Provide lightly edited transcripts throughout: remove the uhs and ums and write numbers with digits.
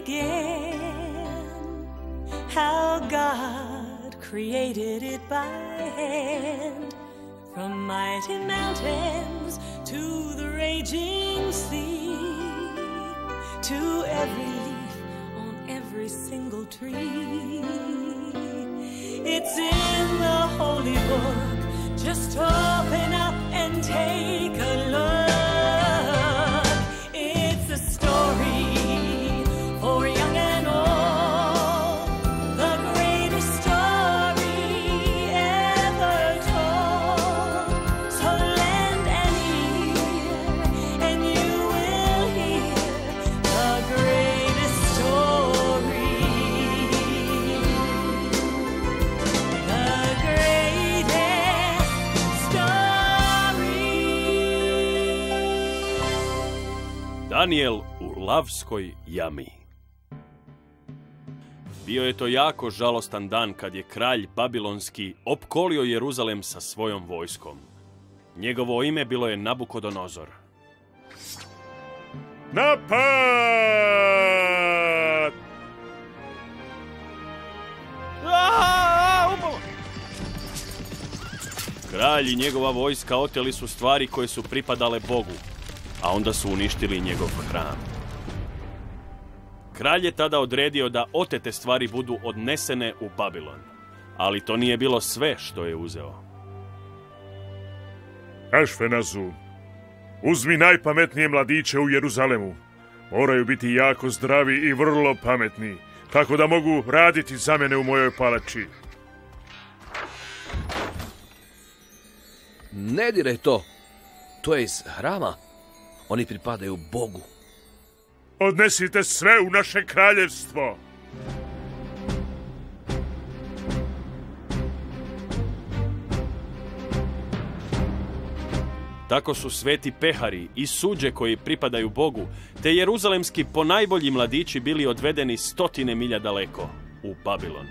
began, how God created it by hand, from mighty mountains to the raging sea, to every leaf on every single tree. It's in the holy book, just open up and take a look. It's a story for young and old, the greatest story ever told. So lend an ear and you will hear the greatest story. The greatest story. Danijel u lavskoj jami. Bio je to jako žalostan dan kad je kralj Babilonski opkolio Jeruzalem sa svojom vojskom. Njegovo ime bilo je Nabukodonozor. Napad! Kralj i njegova vojska oteli su stvari koje su pripadale Bogu, a onda su uništili njegov hram. Kralj je tada odredio da otete stvari budu odnesene u Babilon, ali to nije bilo sve što je uzeo. Ašfenazu, uzmi najpametnije mladiće u Jeruzalemu. Moraju biti jako zdravi i vrlo pametni, tako da mogu raditi za mene u mojoj palači. Ne diraj to. To je iz hrama. Oni pripadaju Bogu. Odnesite sve u naše kraljevstvo. Tako su sveti pehari i suđe koji pripadaju Bogu, te jeruzalemski ponajbolji mladići bili odvedeni 100 milja daleko, u Babilon.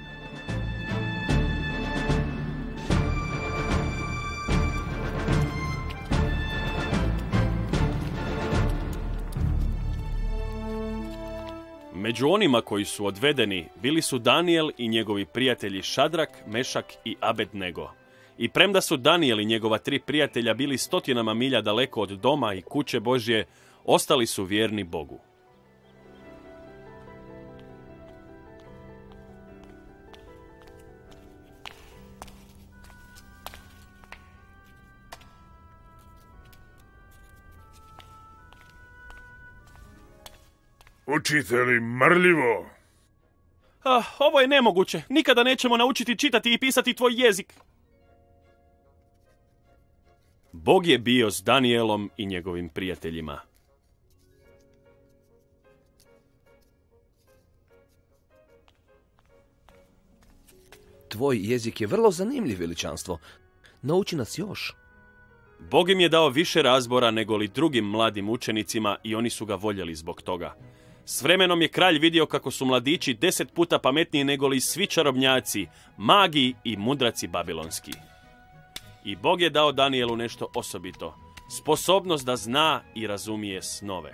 Među onima koji su odvedeni bili su Danijel i njegovi prijatelji Šadrak, Mešak i Abednego. I premda su Danijel i njegova 3 prijatelja bili 100 milja daleko od doma i kuće Božje, ostali su vjerni Bogu. Učite li marljivo? Ovo je nemoguće. Nikada nećemo naučiti čitati i pisati tvoj jezik. Bog je bio s Danijelom i njegovim prijateljima. Tvoj jezik je vrlo zanimljiv, veličanstvo. Nauči nas još. Bog im je dao više razbora nego li drugim mladim učenicima i oni su ga voljeli zbog toga. S vremenom je kralj vidio kako su mladići 10 puta pametniji nego li svi čarobnjaci, magi i mudraci babilonski. I Bog je dao Danijelu nešto osobito, sposobnost da zna i razumije snove.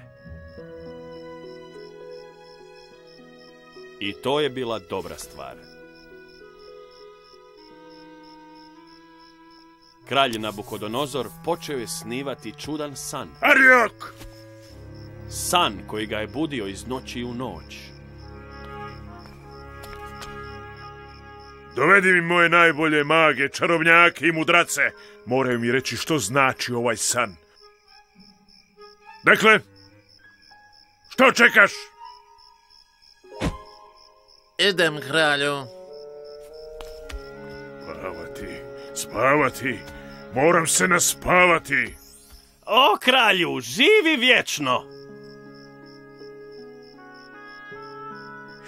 I to je bila dobra stvar. Kralj Nabukodonozor počeo je snivati čudan san. Ariok! San koji ga je budio iz noći u noć. Dovedi mi moje najbolje mage, čarobnjake i mudrace. Moraju mi reći što znači ovaj san. Dakle, što čekaš? Idem, kralju. Spavati. Moram se naspavati. O, kralju, živi vječno!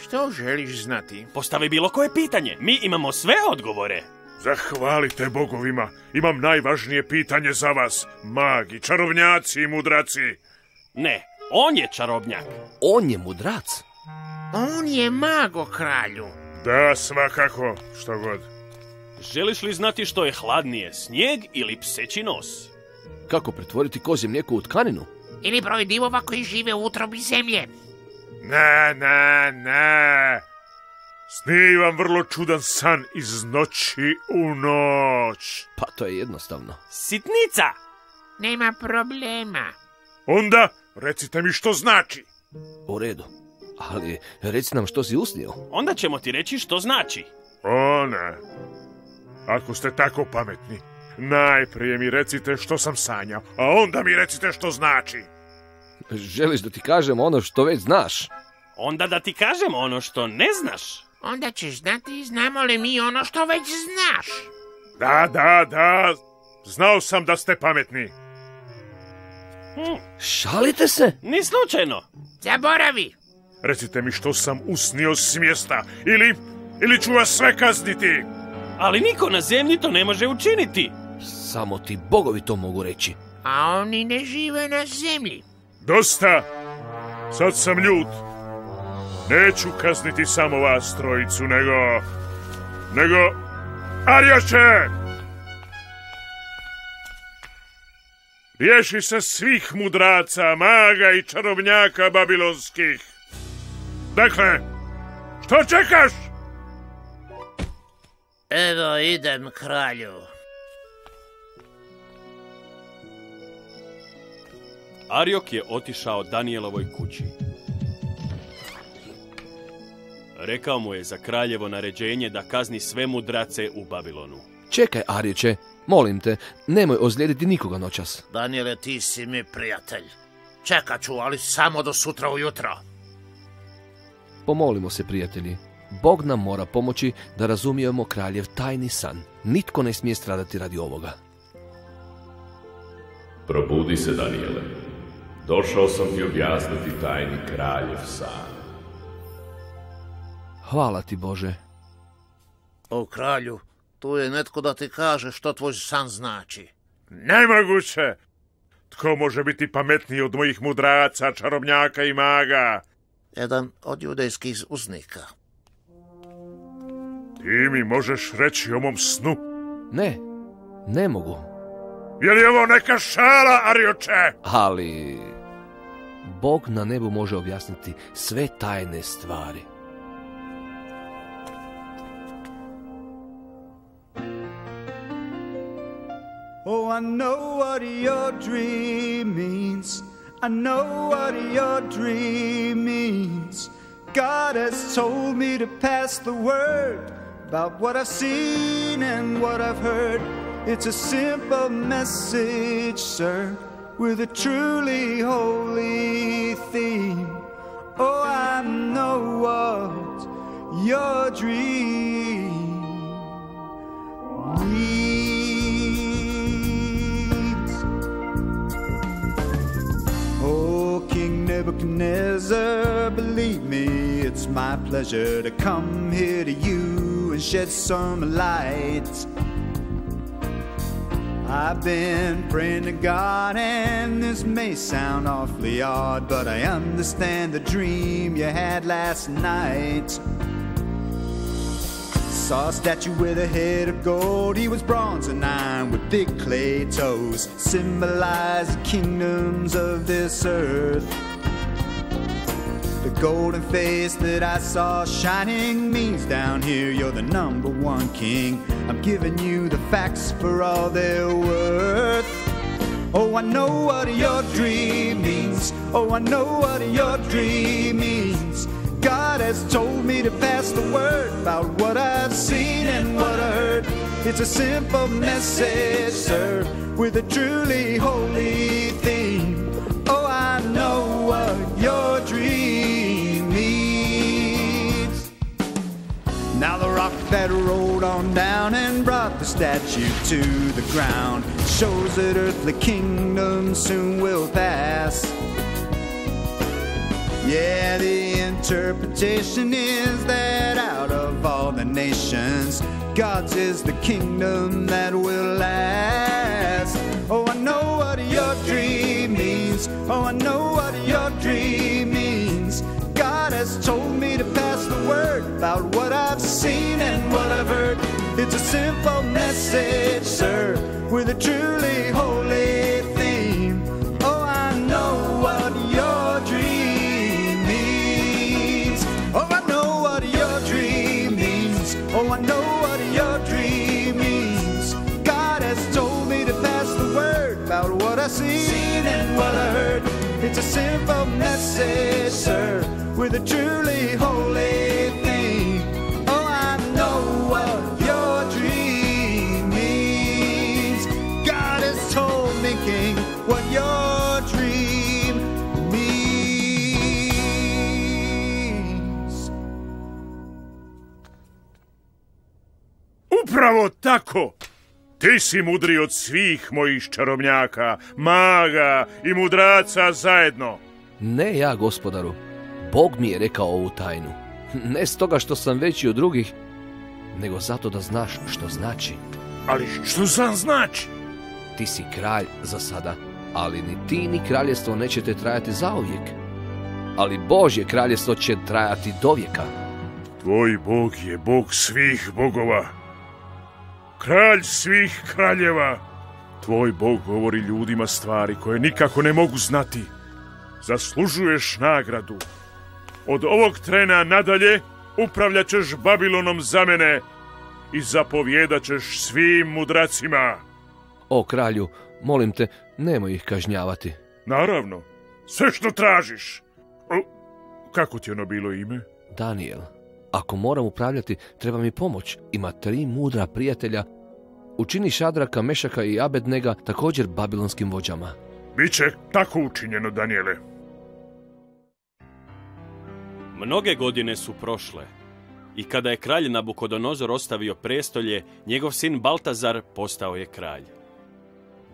Što želiš znati? Postavi bilo koje pitanje. Mi imamo sve odgovore. Zahvalite bogovima. Imam najvažnije pitanje za vas. Magi, čarobnjaci i mudraci. Ne, on je čarobnjak. On je mudrac. On je mago, kralju. Da, svakako. Što god. Želiš li znati što je hladnije, snijeg ili pseći nos? Kako pretvoriti kozje mlijeko u tkaninu? Ili broj divova koji žive u utrobi zemlje. Ne. Snivam vrlo čudan san iz noći u noć. Pa to je jednostavno. Sitnica! Nema problema. Onda recite mi što znači. U redu. Ali reci nam što si usnio. Onda ćemo ti reći što znači. O ne. Ako ste tako pametni, najprije mi recite što sam sanjao, a onda mi recite što znači. Želiš da ti kažem ono što već znaš? Onda da ti kažem ono što ne znaš. Onda ćeš znati znamo li mi ono što već znaš. Da. Znao sam da ste pametni. Šalite se? Ni slučajno. Zaboravi. Recite mi što sam usnio s mjesta, ili ću vas sve kazniti. Ali niko na zemlji to ne može učiniti. Samo ti bogovi to mogu reći. A oni ne žive na zemlji. Dosta. Sad sam ljut. Neću kazniti samo vas trojicu, nego... Arioče! Riješi se svih mudraca, maga i čarobnjaka babilonskih. Dakle, što čekaš? Evo idem, kralju. Ariok je otišao Danielovoj kući. Rekao mu je za kraljevo naređenje da kazni sve mudrace u Babilonu. Čekaj, Ariječe, molim te, nemoj ozlijediti nikoga noćas. Daniele, ti si mi prijatelj. Čekat ću, ali samo do sutra ujutro. Pomolimo se, prijatelji. Bog nam mora pomoći da razumijemo kraljev tajni san. Nitko ne smije stradati radi ovoga. Probudi se, Daniele. Došao sam ti objasniti tajni kraljev san. Hvala ti, Bože. O, kralju, tu je netko da ti kaže što tvoj san znači. Nemoguće! Tko može biti pametniji od mojih mudraca, čarobnjaka i maga? Jedan od judejskih uznika. Ti mi možeš reći o mom snu? Ne mogu. Je li ovo neka šala, Arioče? Ali Bog na nebu može objasniti sve tajne stvari. Oh, I know what your dream means. I know what your dream means. God has told me to pass the word about what I've seen and what I've heard. It's a simple message, sir, with a truly holy theme. Oh, I know what your dream means. Oh, King Nebuchadnezzar, believe me, it's my pleasure to come here to you and shed some light. I've been praying to God, and this may sound awfully odd, but I understand the dream you had last night. Saw a statue with a head of gold. He was bronze and iron with big clay toes, symbolized the kingdoms of this earth. The golden face that I saw shining means down here you're the number one king. I'm giving you the facts for all they're worth. Oh, I know what your dream means. Oh, I know what your dream means. God has told me to pass the word about what I've seen and what I heard. It's a simple message, sir, with a truly holy theme. Oh, I know what your dream means. Now the rock that rolled on down and brought the statue to the ground shows that earthly kingdoms soon will pass. Yeah, the interpretation is that out of all the nations, God's is the kingdom that will last. Oh, I know what your dream means. Oh, I know what your dream means. God has told me to pass the word about what I've seen and what I've heard. It's a simple message, sir, with a truly holy theme. Oh, I know what your dream means. It's a simple message, sir, with a truly holy theme. Oh, I know what your dream means. God has told me, King, what your dream means. Upravo tako! Ti si mudri od svih mojih čarobnjaka, maga i mudraca zajedno. Ne ja, gospodaru. Bog mi je rekao ovu tajnu. Ne stoga što sam veći od drugih, nego zato da znaš što znači. Ali što sam znači? Ti si kralj za sada, ali ni ti ni kraljestvo nećete trajati zauvijek. Ali Božje kraljestvo će trajati dovijeka. Tvoj Bog je Bog svih bogova. Kralj svih kraljeva. Tvoj Bog govori ljudima stvari koje nikako ne mogu znati. Zaslužuješ nagradu. Od ovog trena nadalje upravljat ćeš Babilonom za mene i zapovjedat ćeš svim mudracima. O kralju, molim te, nemoj ih kažnjavati. Naravno, sve što tražiš. Kako ti ono bilo ime? Daniel, ako moram upravljati, treba mi pomoć. Ima 3 mudra prijatelja. Učini Šadraka, Mešaka i Abednega također babilonskim vođama. Biće tako učinjeno, Daniele. Mnoge godine su prošle i kada je kralj Nabukodonozor ostavio prestolje, njegov sin Baltazar postao je kralj.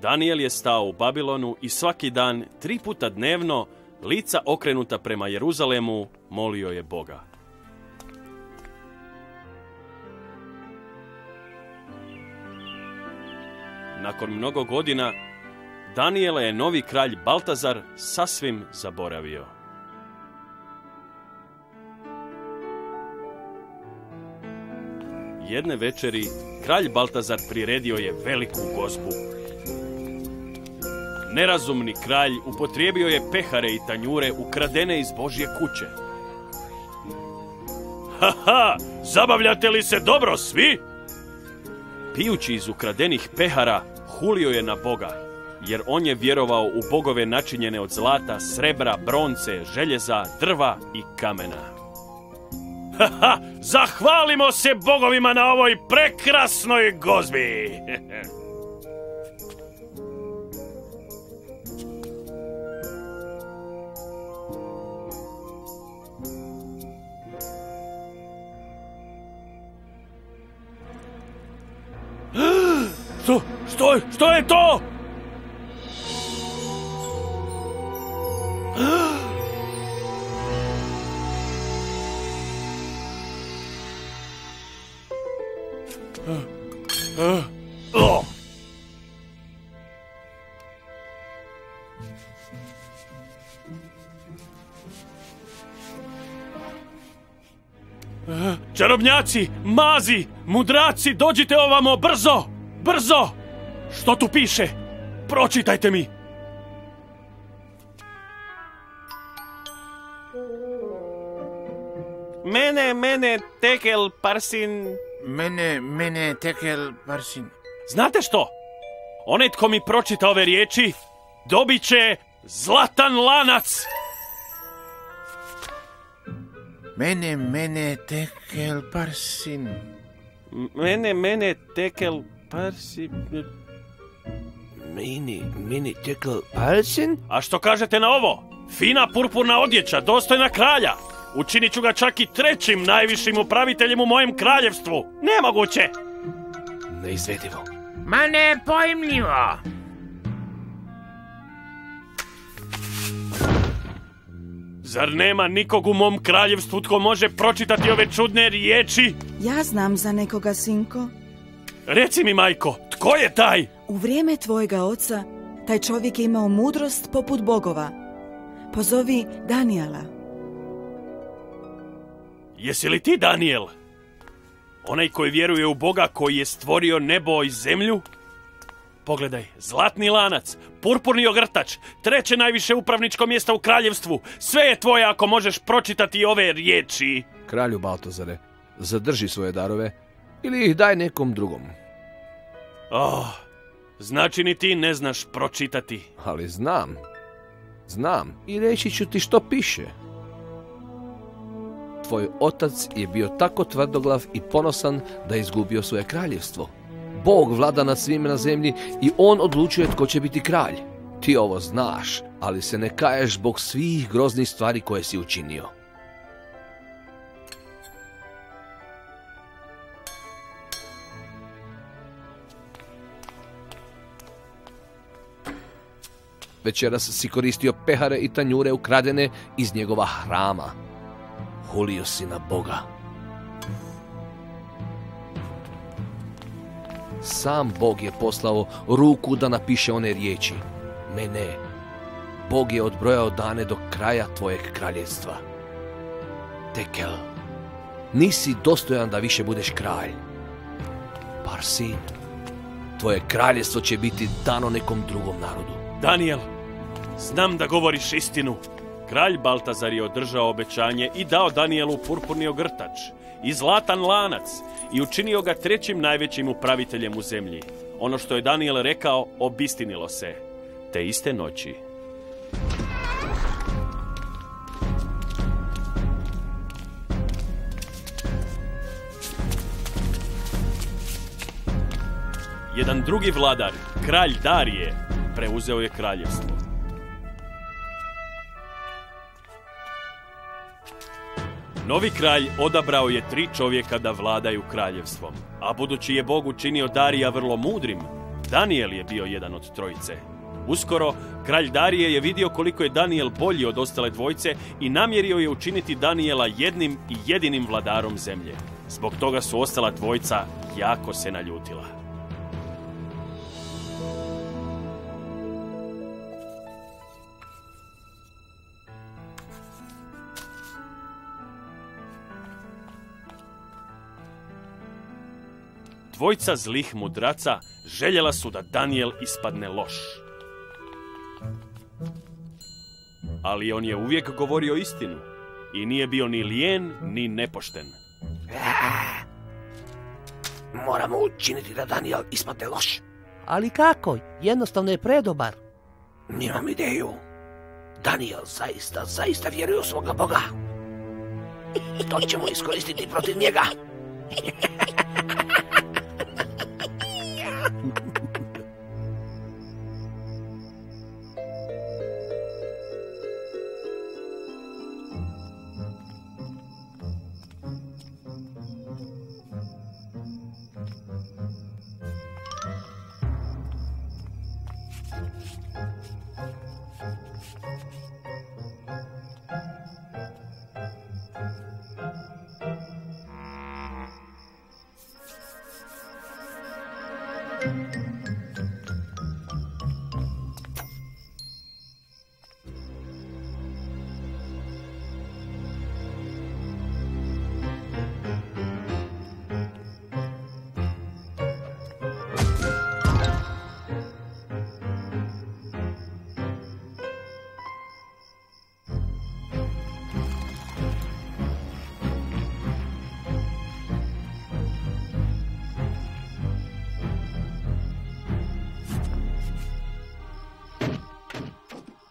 Daniel je stao u Babilonu i svaki dan, 3 puta dnevno, lica okrenuta prema Jeruzalemu, molio je Boga. Nakon mnogo godina, Danijela je novi kralj Baltazar sasvim zaboravio. Jedne večeri, kralj Baltazar priredio je veliku gozbu. Nerazumni kralj upotrijebio je pehare i tanjure ukradene iz Božje kuće. Haha, zabavljate li se dobro svi? Pijući iz ukradenih pehara, hulio je na Boga, jer on je vjerovao u bogove načinjene od zlata, srebra, bronce, željeza, drva i kamena. Haha, zahvalimo se bogovima na ovoj prekrasnoj gozbi! Što je to? Čarobnjaci, mazi, mudraci, dođite ovamo, brzo! Brzo! Što tu piše? Pročitajte mi! Mene, tekel, parsin... Mene, tekel, parsin... Znate što? Onaj tko mi pročita ove riječi, dobit će zlatan lanac! Mene, tekel, parsin... Mene, tekel, parsin... Mini tekel parsin? A što kažete na ovo? Fina purpurna odjeća, dostojna kralja. Učinit ću ga čak i 3. najvišim upraviteljem u mojem kraljevstvu. Nemoguće! Neizvedivo. Ma nepojmljivo! Zar nema nikog u mom kraljevstvu tko može pročitati ove čudne riječi? Ja znam za nekoga, sinko. Reci mi, majko, tko je taj? U vrijeme tvojega oca, taj čovjek je imao mudrost poput bogova. Pozovi Danijela. Jesi li ti Daniel? Onaj koji vjeruje u Boga koji je stvorio nebo i zemlju? Pogledaj, zlatni lanac, purpurni ogrtač, 3. najviše upravničko mjesto u kraljevstvu. Sve je tvoje ako možeš pročitati ove riječi. Kralju Baltazare, zadrži svoje darove ili ih daj nekom drugom. Oh, znači ni ti ne znaš pročitati. Ali znam. Znam i reći ću ti što piše. Tvoj otac je bio tako tvrdoglav i ponosan da je izgubio svoje kraljevstvo. Bog vlada nad svime na zemlji i on odlučuje tko će biti kralj. Ti ovo znaš, ali se ne kaješ zbog svih groznih stvari koje si učinio. Večeras si koristio pehare i tanjure ukradene iz njegova hrama. Hulio si na Boga. Sam Bog je poslao ruku da napiše one riječi. Mene. Bog je odbrojao dane do kraja tvojeg kraljevstva. Tekel. Nisi dostojan da više budeš kralj. Parsin. Tvoje kraljevstvo će biti dano nekom drugom narodu. Danijel, znam da govoriš istinu. Kralj Baltazar je održao obećanje i dao Danijelu purpurni ogrtač i zlatan lanac i učinio ga trećim najvećim upraviteljem u zemlji. Ono što je Danijel rekao obistinilo se. Te iste noći. Jedan drugi vladar, kralj Darije, preuzeo je kraljevstvo. Novi kralj odabrao je 3 čovjeka da vladaju kraljevstvom, a budući je Bog učinio Darija vrlo mudrim, Danijel je bio jedan od trojice. Uskoro, kralj Darije je vidio koliko je Danijel bolji od ostale dvojice i namjerio je učiniti Danijela jednim i jedinim vladarom zemlje. Zbog toga su ostala dvojica jako se naljutila. Dvojica zlih mudraca željela su da Danijel ispadne loš. Ali on je uvijek govorio istinu i nije bio ni lijen ni nepošten. Moramo učiniti da Danijel ispadne loš. Ali kako? Jednostavno je predobar. Nemam ideju. Danijel zaista vjeruje u svoga Boga. To ćemo iskoristiti protiv njega.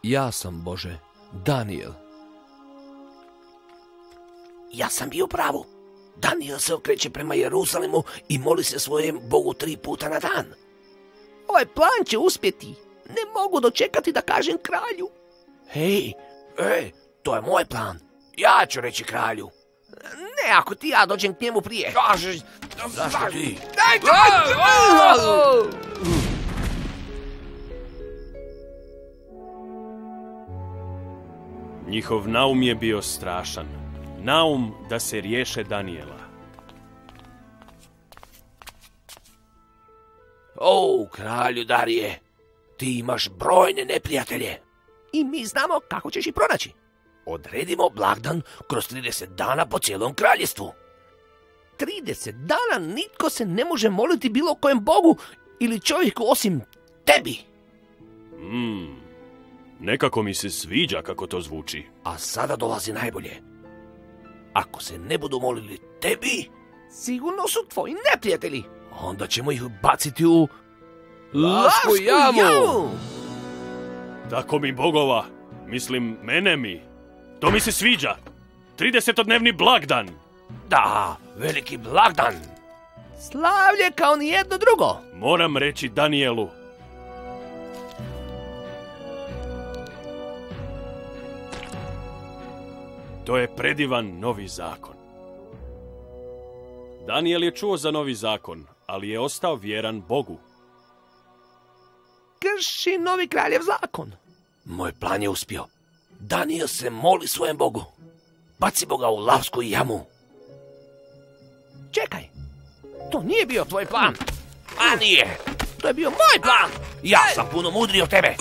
Ja sam, Bože, Danijel. Ja sam bio u pravu. Danijel se okreće prema Jeruzalemu i moli se svojem Bogu 3 puta na dan. Ovaj plan će uspjeti. Ne mogu dočekati da kažem kralju. Hej, to je moj plan. Ja ću reći kralju. Ne, ako ti ja dođem k njemu prije. Zašto ti? Njihov naum je bio strašan. Naum da se riješe Danijela. O, kralju Darije, ti imaš brojne neprijatelje. I mi znamo kako ćeš ih pronaći. Odredimo blagdan kroz 30 dana po cijelom kraljestvu. 30 dana nitko se ne može moliti bilo kojem bogu ili čovjeku osim tebi. Nekako mi se sviđa kako to zvuči. A sada dolazi najbolje. Ako se ne budu molili tebi, sigurno su tvoji neprijatelji. Onda ćemo ih baciti u Lavsku jamu! Tako mi bogova, Mislim, mene mi. To mi se sviđa. 30-dnevni blagdan. Da, veliki blagdan. Slavlje kao ni jedno drugo. Moram reći Danielu. To je predivan novi zakon. Daniel je čuo za novi zakon, ali je ostao vjeran Bogu. Krši novi kraljev zakon. Moj plan je uspio. Daniel se moli svojem Bogu. Bacimo ga u lavsku jamu. Čekaj, to nije bio tvoj plan. A nije, to je bio moj plan. Ja sam puno mudriji od tebe.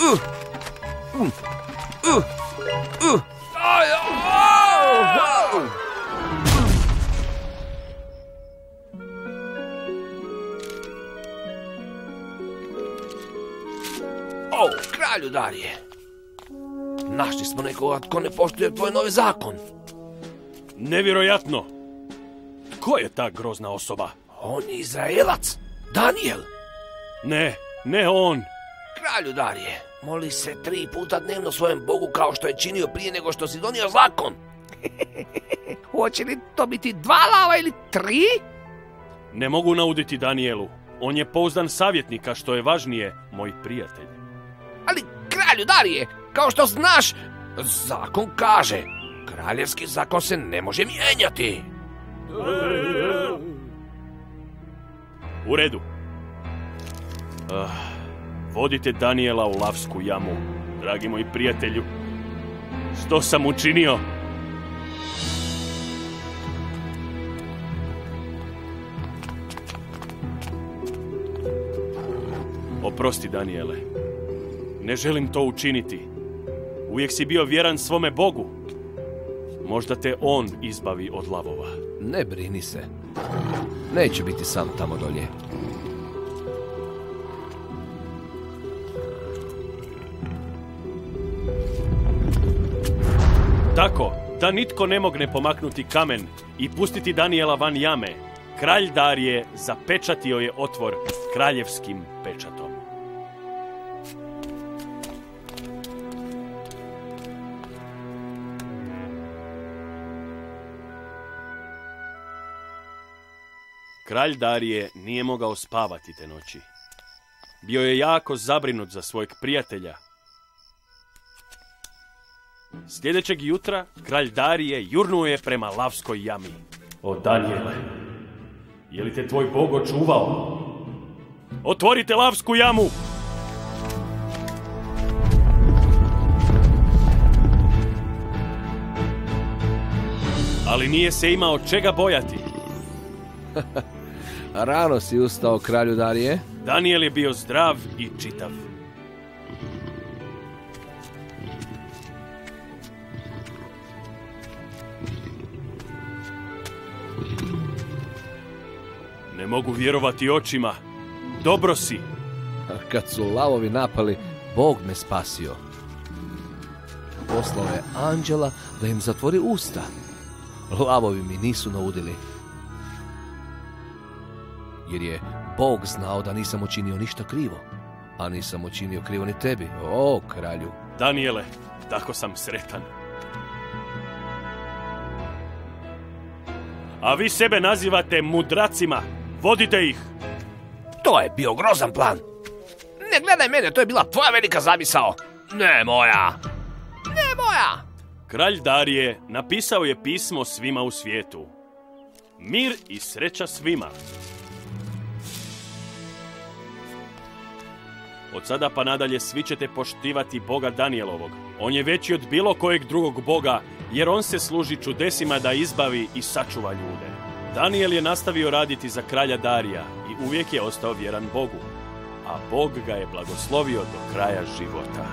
O, kralju Darije. Našli smo nekoga tko ne poštuje tvoj novi zakon. Nevjerojatno. Ko je ta grozna osoba? On je Izraelac, Daniel. Ne on. Kralju Darije, moli se 3 puta dnevno svojem Bogu kao što je činio prije nego što si donio zakon. Hoće li to biti 2 lava ili 3? Ne mogu nauditi Danielu. On je pouzdan savjetnik, a što je važnije, moj prijatelj. Ali, kralju Darije, kao što znaš, zakon kaže, kraljevski zakon se ne može mijenjati. U redu. Vodite Daniela u lavsku jamu, dragi moji prijatelju. Što sam učinio? Oprosti, Daniele. Ne želim to učiniti. Uvijek si bio vjeran svome Bogu. Možda te on izbavi od lavova. Ne brini se. Neće biti sam tamo dolje. Tako, da nitko ne mogne pomaknuti kamen i pustiti Daniela van jame, kralj Darije zapečatio je otvor kraljevskim pečatom. Kralj Darije nije mogao spavati te noći. Bio je jako zabrinut za svojeg prijatelja. Sljedećeg jutra kralj Darije jurnuo je prema lavskoj jami. O Daniele, je li te tvoj Bog očuvao? Otvorite lavsku jamu! Ali nije se imao čega bojati. Rano si ustao, kralju Darije. Daniel je bio zdrav i čitav. Ne mogu vjerovati očima. Dobro si. Kad su lavovi napali, Bog me spasio. Poslao je anđela da im zatvori usta. Lavovi mi nisu naudili. Jer je Bog znao da nisam učinio ništa krivo. A nisam učinio krivo ni tebi, o kralju. Daniele, tako sam sretan. A vi sebe nazivate mudracima. Vodite ih. To je bio grozan plan. Ne gledaj mene, to je bila tvoja velika zamisao. Ne moja. Ne moja. Kralj Darije napisao je pismo svima u svijetu. Mir i sreća svima. Od sada pa nadalje svi ćete poštivati Boga Danielovog. On je veći od bilo kojeg drugog Boga, jer on se služi čudesima da izbavi i sačuva ljude. Daniel je nastavio raditi za kralja Darija i uvijek je ostao vjeran Bogu, a Bog ga je blagoslovio do kraja života.